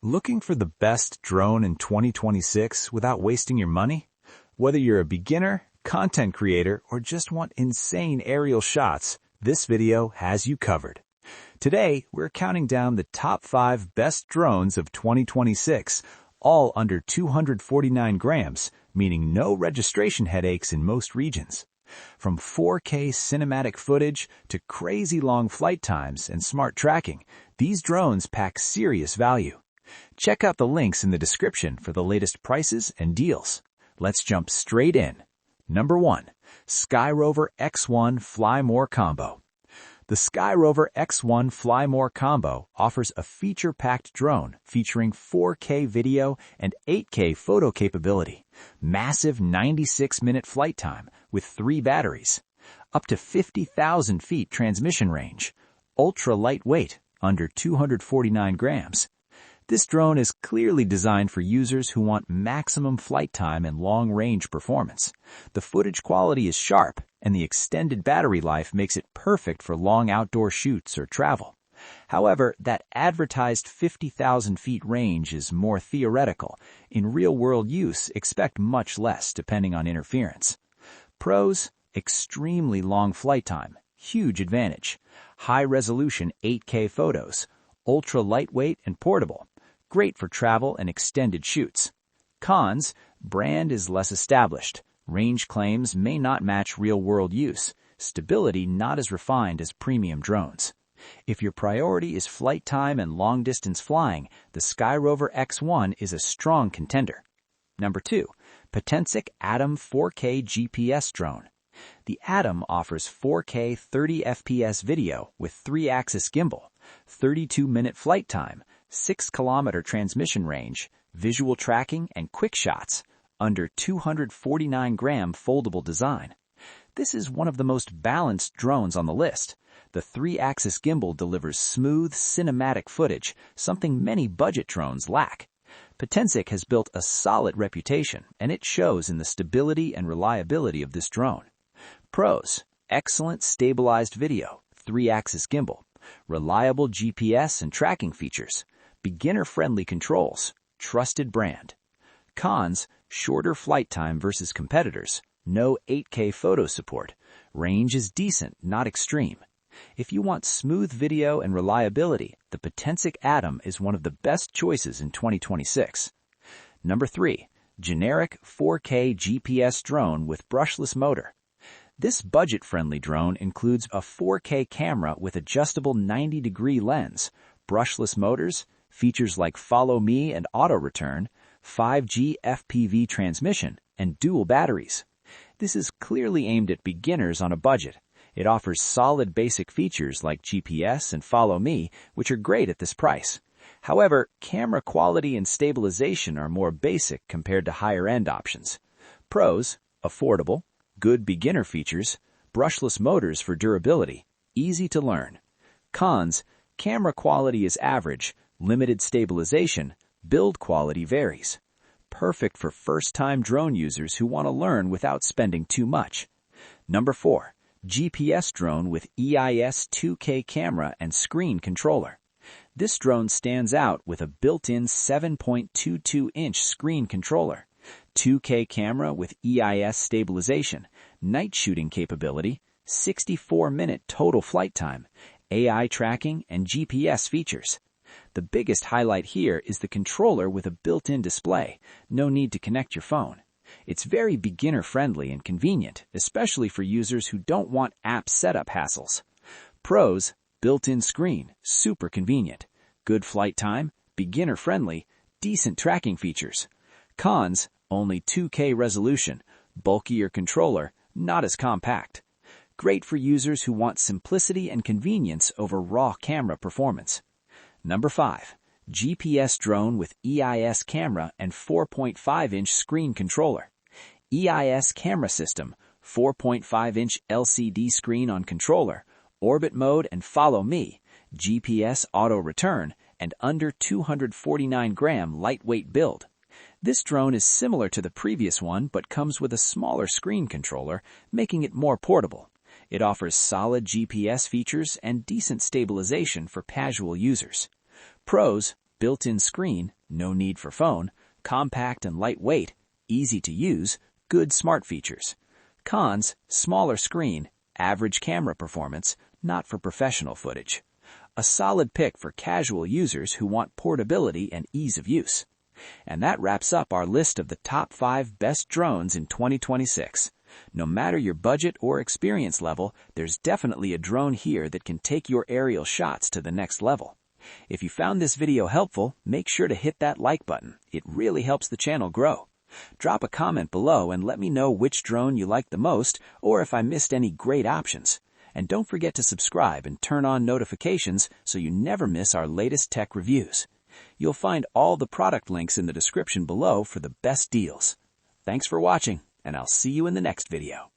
Looking for the best drone in 2026 without wasting your money? Whether you're a beginner, content creator, or just want insane aerial shots, this video has you covered. Today, we're counting down the top 5 best drones of 2026, all under 249 grams, meaning no registration headaches in most regions. From 4K cinematic footage to crazy long flight times and smart tracking, these drones pack serious value. Check out the links in the description for the latest prices and deals. Let's jump straight in. Number 1. SKYROVER X1 Fly More Combo. The SKYROVER X1 Fly More Combo offers a feature-packed drone featuring 4K video and 8K photo capability, massive 96-minute flight time with 3 batteries, up to 50,000 feet transmission range, ultra lightweight, under 249 grams. This drone is clearly designed for users who want maximum flight time and long-range performance. The footage quality is sharp, and the extended battery life makes it perfect for long outdoor shoots or travel. However, that advertised 50,000 feet range is more theoretical. In real-world use, expect much less depending on interference. Pros: extremely long flight time, huge advantage. High-resolution 8K photos, ultra-lightweight and portable. Great for travel and extended shoots. Cons: brand is less established. Range claims may not match real-world use. Stability not as refined as premium drones. If your priority is flight time and long-distance flying, the SKYROVER X1 is a strong contender. Number 2. Potensic Atom 4K GPS Drone. The Atom offers 4K 30 FPS video with 3-axis gimbal, 32-minute flight time, 6-kilometer transmission range, visual tracking, and quick shots, under 249-gram foldable design. This is one of the most balanced drones on the list. The 3-axis gimbal delivers smooth, cinematic footage, something many budget drones lack. Potensic has built a solid reputation, and it shows in the stability and reliability of this drone. Pros: excellent stabilized video, 3-axis gimbal, reliable GPS and tracking features, beginner-friendly controls, trusted brand. Cons: shorter flight time versus competitors, no 8K photo support, range is decent, not extreme. If you want smooth video and reliability, the Potensic Atom is one of the best choices in 2026. Number 3. Generic 4K GPS drone with brushless motor. This budget-friendly drone includes a 4K camera with adjustable 90-degree lens, brushless motors, features like Follow Me and auto return, 5G FPV transmission, and dual batteries. This is clearly aimed at beginners on a budget. It offers solid basic features like GPS and Follow Me, which are great at this price. However, camera quality and stabilization are more basic compared to higher-end options. Pros: affordable, good beginner features, brushless motors for durability, easy to learn. Cons: camera quality is average, limited stabilization, build quality varies. Perfect for first-time drone users who want to learn without spending too much. Number 4. GPS drone with EIS 2K camera and screen controller. This drone stands out with a built-in 7.22-inch screen controller, 2K camera with EIS stabilization, night shooting capability, 64-minute total flight time, AI tracking, and GPS features. The biggest highlight here is the controller with a built-in display, no need to connect your phone. It's very beginner-friendly and convenient, especially for users who don't want app setup hassles. Pros: built-in screen, super convenient, good flight time, beginner-friendly, decent tracking features. Cons: only 2K resolution, bulkier controller, not as compact. Great for users who want simplicity and convenience over raw camera performance. Number 5. GPS drone with EIS camera and 4.5-inch screen controller. EIS camera system, 4.5-inch LCD screen on controller, orbit mode and Follow Me, GPS auto return, and under 249-gram lightweight build. This drone is similar to the previous one but comes with a smaller screen controller, making it more portable. It offers solid GPS features and decent stabilization for casual users. Pros: built-in screen, no need for phone, compact and lightweight, easy to use, good smart features. Cons, smaller screen, average camera performance, not for professional footage. A solid pick for casual users who want portability and ease of use. And that wraps up our list of the top 5 best drones in 2026. No matter your budget or experience level, there's definitely a drone here that can take your aerial shots to the next level. If you found this video helpful, make sure to hit that like button. It really helps the channel grow. Drop a comment below and let me know which drone you like the most or if I missed any great options. And don't forget to subscribe and turn on notifications so you never miss our latest tech reviews. You'll find all the product links in the description below for the best deals. Thanks for watching, and I'll see you in the next video.